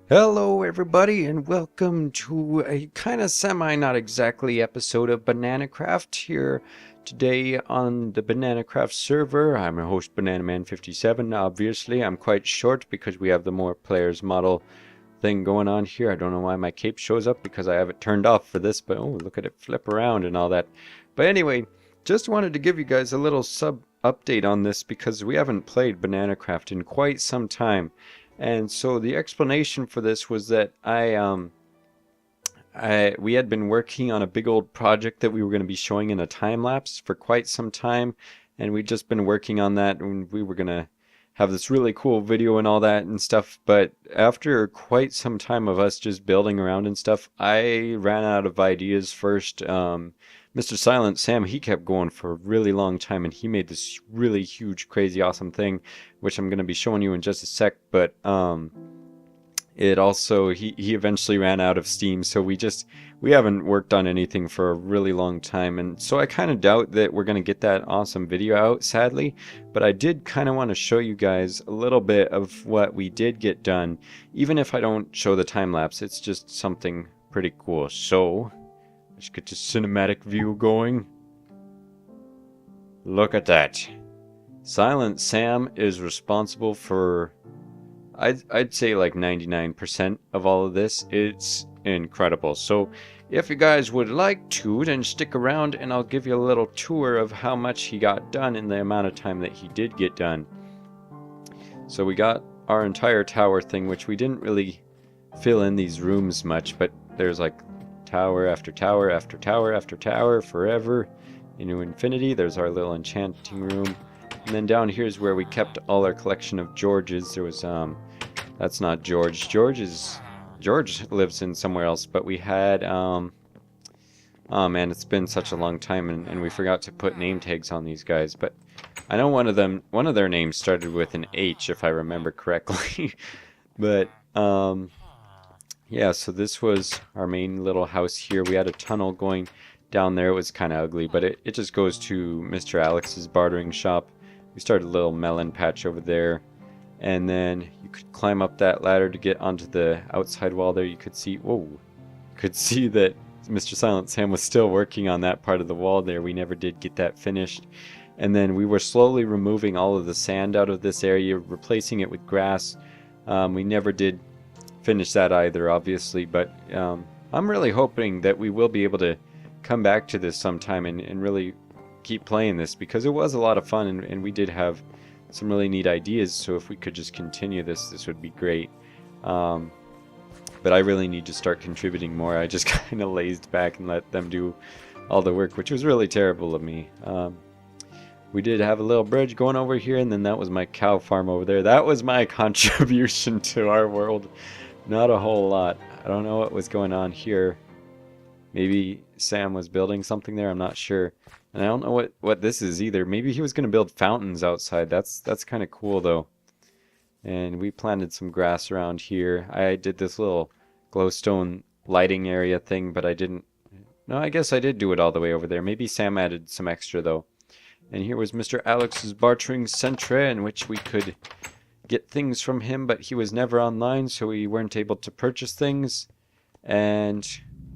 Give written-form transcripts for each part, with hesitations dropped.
Hello, everybody, and welcome to a kind of not exactly episode of BananaCraft here today on the BananaCraft server. I'm your host, BananaMan57. Obviously, I'm quite short because we have the more players model thing going on here. I don't know why my cape shows up because I have it turned off for this, but oh, look at it flip around and all that. But anyway, just wanted to give you guys a little sub update on this because we haven't played BananaCraft in quite some time. And so the explanation for this was that we had been working on a big old project that we were going to be showing in a time lapse for quite some time, and we'd just been working on that, and we were going to have this really cool video and all that and stuff. But after quite some time of us just building around and stuff, I ran out of ideas first. Mr. Silent Sam, he kept going for a really long time, and he made this really huge, crazy, awesome thing, which I'm going to be showing you in just a sec. But it also he eventually ran out of steam, so we haven't worked on anything for a really long time, and so I kind of doubt that we're going to get that awesome video out, sadly. But I did kind of want to show you guys a little bit of what we did get done, even if I don't show the time lapse. It's just something pretty cool. So let's get the cinematic view going. Look at that. Silent Sam is responsible for I'd say like 99% of all of this. It's incredible. So if you guys would like to, then stick around and I'll give you a little tour of how much he got done in the amount of time that he did get done. So we got our entire tower thing, which we didn't really fill in these rooms much, but there's like tower after tower after tower after tower forever into infinity. There's our little enchanting room. And then down here is where we kept all our collection of Georges. There was that's not George. George lives in somewhere else, but we had oh man, it's been such a long time, and we forgot to put name tags on these guys. But I know one of their names started with an H, if I remember correctly. But yeah, so this was our main little house here. We had a tunnel going down there. It was kind of ugly, but it just goes to Mr. Alex's bartering shop. We started a little melon patch over there, and then you could climb up that ladder to get onto the outside wall there. You could see, whoa, you could see that Mr. Silent Sam was still working on that part of the wall there. We never did get that finished. And then we were slowly removing all of the sand out of this area, replacing it with grass. We never did finish that either, obviously, but I'm really hoping that we will be able to come back to this sometime and really keep playing this, because it was a lot of fun, and we did have some really neat ideas. So if we could just continue this would be great. But I really need to start contributing more. I just kind of lazed back and let them do all the work, which was really terrible of me. We did have a little bridge going over here, and then that was my cow farm over there. That was my contribution to our world. Not a whole lot. I don't know what was going on here. Maybe Sam was building something there, I'm not sure. And I don't know what this is either. Maybe he was going to build fountains outside. That's kind of cool, though. And we planted some grass around here. I did this little glowstone lighting area thing, but I didn't... No, I guess I did do it all the way over there. Maybe Sam added some extra, though. And here was Mr. Alex's bartering centre, in which we could get things from him, but he was never online, so we weren't able to purchase things. And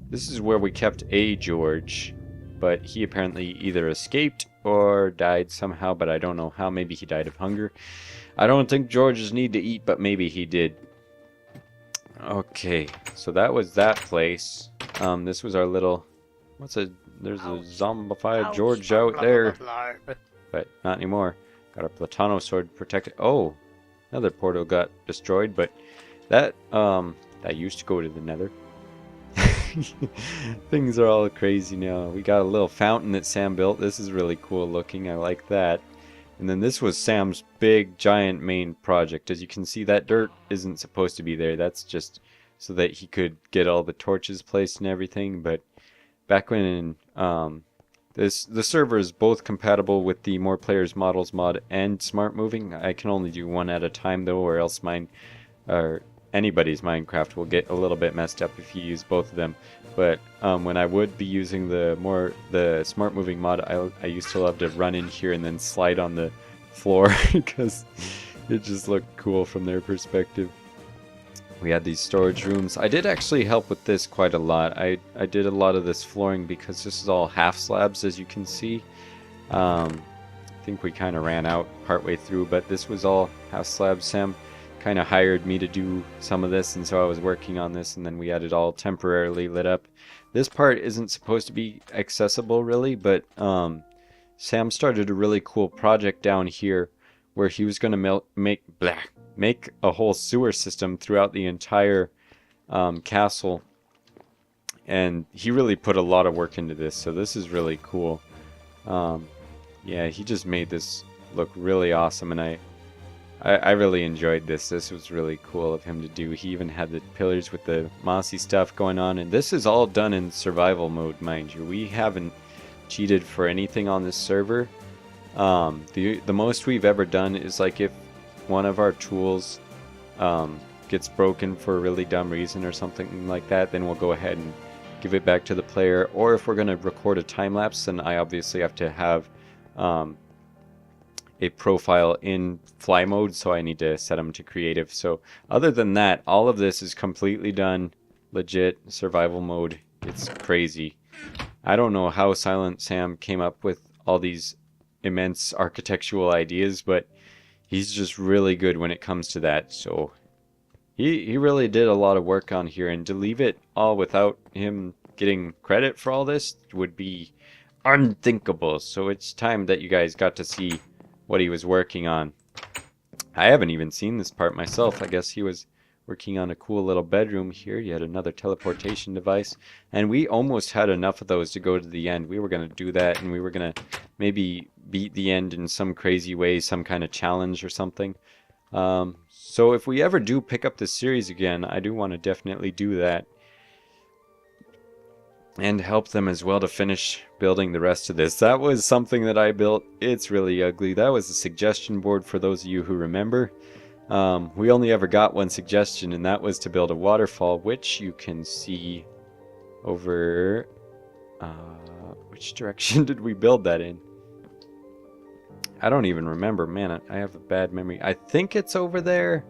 this is where we kept a George, but he apparently either escaped or died somehow, but I don't know how. Maybe he died of hunger. I don't think Georges need to eat, but maybe he did. Okay, so that was that place. This was our little... There's a zombified George out there. But not anymore. Got our Platano sword to protect it. Oh, another portal got destroyed, but that used to go to the Nether. Things are all crazy now. We got a little fountain that Sam built. This is really cool looking. I like that. And then this was Sam's big, giant main project. As you can see, that dirt isn't supposed to be there. That's just so that he could get all the torches placed and everything. But back when the server is both compatible with the More Players Models mod and Smart Moving. I can only do one at a time, though, or else mine or anybody's Minecraft will get a little bit messed up if you use both of them. But when I would be using the Smart Moving mod, I used to love to run in here and then slide on the floor because it just looked cool from their perspective. We had these storage rooms. I did actually help with this quite a lot. I did a lot of this flooring because this is all half slabs, as you can see. I think we kind of ran out partway through, but this was all half slabs. Sam kind of hired me to do some of this, and so I was working on this, and then we had it all temporarily lit up. This part isn't supposed to be accessible really, but Sam started a really cool project down here where he was going to make a whole sewer system throughout the entire castle, and he really put a lot of work into this, so this is really cool. Yeah, he just made this look really awesome, and I really enjoyed this. This was really cool of him to do. He even had the pillars with the mossy stuff going on, and this is all done in survival mode, mind you. We haven't cheated for anything on this server. The most we've ever done is like if one of our tools gets broken for a really dumb reason or something like that, then we'll go ahead and give it back to the player. Or if we're going to record a time lapse, then I obviously have to have a profile in fly mode, so I need to set them to creative. So other than that, all of this is completely done legit survival mode. It's crazy. I don't know how Silent Sam came up with all these immense architectural ideas, but he's just really good when it comes to that. So he really did a lot of work on here, and to leave it all without him getting credit for all this would be unthinkable. So it's time that you guys got to see what he was working on. I haven't even seen this part myself. I guess he was working on a cool little bedroom here. You had another teleportation device, and we almost had enough of those to go to the end. We were going to do that, and we were going to maybe beat the end in some crazy way, some kind of challenge or something. So if we ever do pick up this series again, I do want to definitely do that and help them as well to finish building the rest of this. That was something that I built. It's really ugly. That was a suggestion board for those of you who remember. We only ever got one suggestion, and that was to build a waterfall, which you can see over... which direction did we build that in? I don't even remember. Man, I have a bad memory. I think it's over there.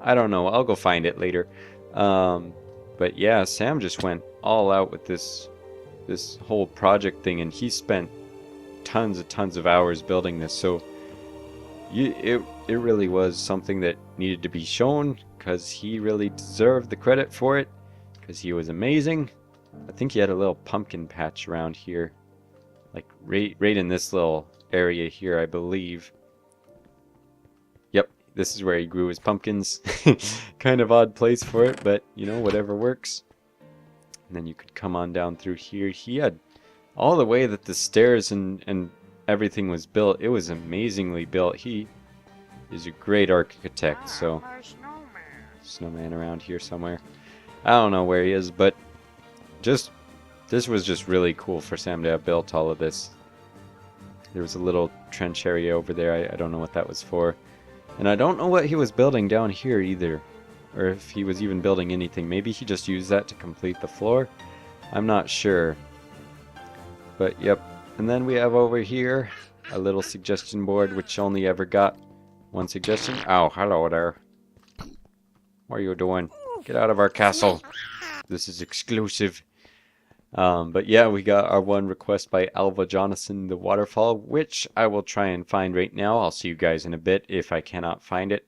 I don't know. I'll go find it later. But yeah, Sam just went all out with this whole project thing, and he spent tons of hours building this. So it really was something that needed to be shown, because he really deserved the credit for it, because he was amazing. I think he had a little pumpkin patch around here, like right in this little area here, I believe. Yep, this is where he grew his pumpkins. Kind of odd place for it, but you know, whatever works. And then you could come on down through here. He had all the way that the stairs and everything was built. It was amazingly built. He is a great architect. So snowman around here somewhere. I don't know where he is, but this was just really cool for Sam to have built all of this. There was a little trench area over there. I don't know what that was for. And I don't know what he was building down here either, or if he was even building anything. Maybe he just used that to complete the floor. I'm not sure. But yep. And then we have over here a little suggestion board, which only ever got one suggestion. Oh, hello there. What are you doing? Get out of our castle. This is exclusive. But yeah, we got our one request by Alva Jonathan, the waterfall, which I will try and find right now. I'll see you guys in a bit if I cannot find it.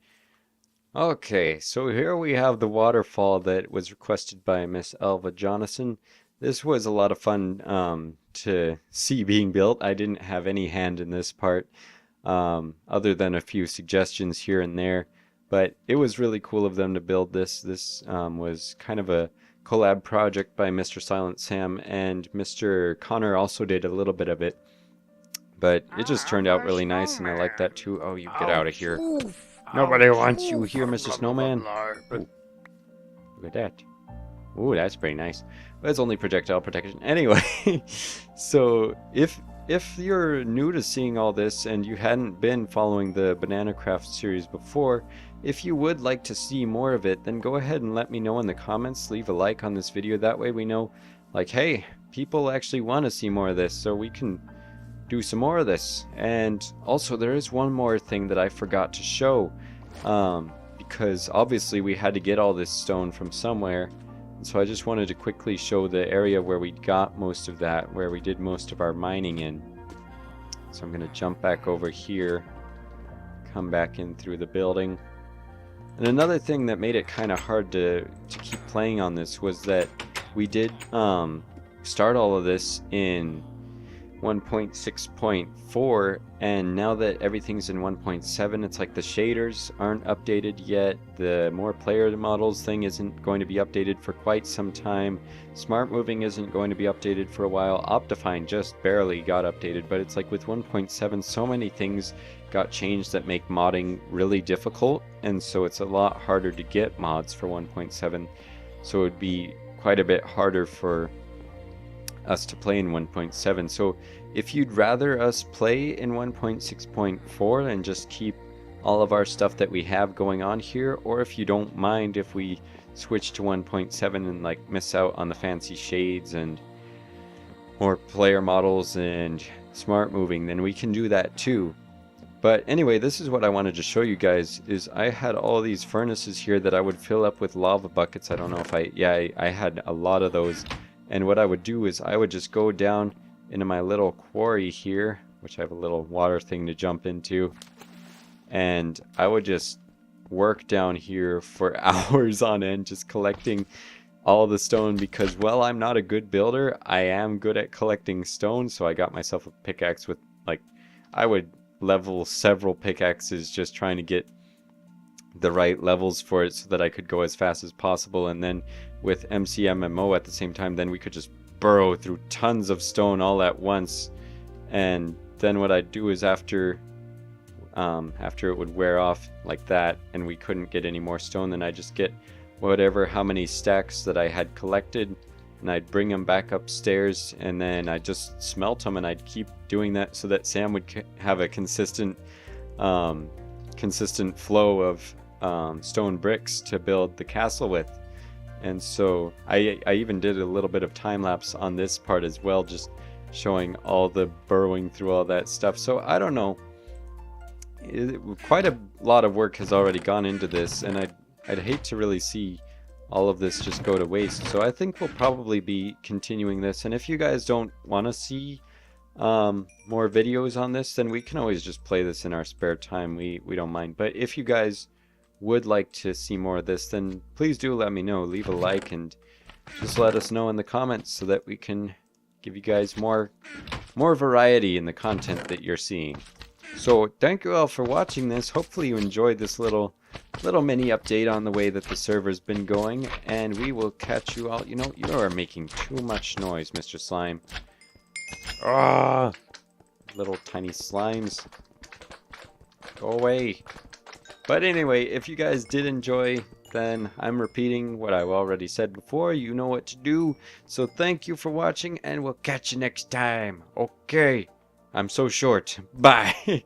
Okay, so here we have the waterfall that was requested by Miss Alva Jonathan. This was a lot of fun to see being built. I didn't have any hand in this part, other than a few suggestions here and there. But it was really cool of them to build this. This was kind of a collab project by Mr. Silent Sam, and Mr. Connor also did a little bit of it. But it just turned out really nice, and I like that too. Oh, you get out of here. Nobody wants you here, Mr. Snowman. Ooh, look at that. Ooh, that's pretty nice. But it's only projectile protection. Anyway, so if you're new to seeing all this and you hadn't been following the Banana Craft series before, if you would like to see more of it, then go ahead and let me know in the comments. Leave a like on this video. That way we know, like, hey, people actually want to see more of this, so we can do some more of this. And also, there is one more thing that I forgot to show, because obviously we had to get all this stone from somewhere. And so I just wanted to quickly show the area where we got most of that, where we did most of our mining in. So I'm going to jump back over here, come back in through the building. And another thing that made it kind of hard to keep playing on this was that we did start all of this in 1.6.4, and now that everything's in 1.7, it's like the shaders aren't updated yet. The more player models thing isn't going to be updated for quite some time. Smart moving isn't going to be updated for a while. Optifine just barely got updated, but it's like with 1.7, so many things got changed that make modding really difficult, and so it's a lot harder to get mods for 1.7. So it would be quite a bit harder for us to play in 1.7. So if you'd rather us play in 1.6.4 and just keep all of our stuff that we have going on here, or if you don't mind if we switch to 1.7 and like miss out on the fancy shades and more player models and smart moving, then we can do that too. But anyway, this is what I wanted to show you guys, is I had all these furnaces here that I would fill up with lava buckets. I don't know if I had a lot of those. And what I would do is I would just go down into my little quarry here, which I have a little water thing to jump into. And I would just work down here for hours on end, just collecting all the stone, because, well, I'm not a good builder. I am good at collecting stone, so I got myself a pickaxe with, like, I would level several pickaxes just trying to get the right levels for it so that I could go as fast as possible. And then with MCMMO at the same time, then we could just burrow through tons of stone all at once. And then what I'd do is after it would wear off like that and we couldn't get any more stone, then I'd just get how many stacks that I had collected, and I'd bring them back upstairs, and then I'd just smelt them, and I'd keep doing that so that Sam would have a consistent flow of stone bricks to build the castle with. And so I even did a little bit of time lapse on this part as well, just showing all the burrowing through all that stuff. So I don't know, quite a lot of work has already gone into this, and I'd hate to really see all of this just go to waste. So I think we'll probably be continuing this, and if you guys don't want to see more videos on this, then we can always just play this in our spare time. We don't mind. But if you guys would like to see more of this, then please do let me know. Leave a like and just let us know in the comments so that we can give you guys more variety in the content that you're seeing. So thank you all for watching this. Hopefully you enjoyed this little mini update on the way that the server's been going, and we will catch you all. You know, you are making too much noise, Mr. Slime. Ah, little tiny slimes, go away. But anyway, if you guys did enjoy, then I'm repeating what I've already said before. You know what to do. So thank you for watching, and we'll catch you next time. Okay, I'm so short. Bye.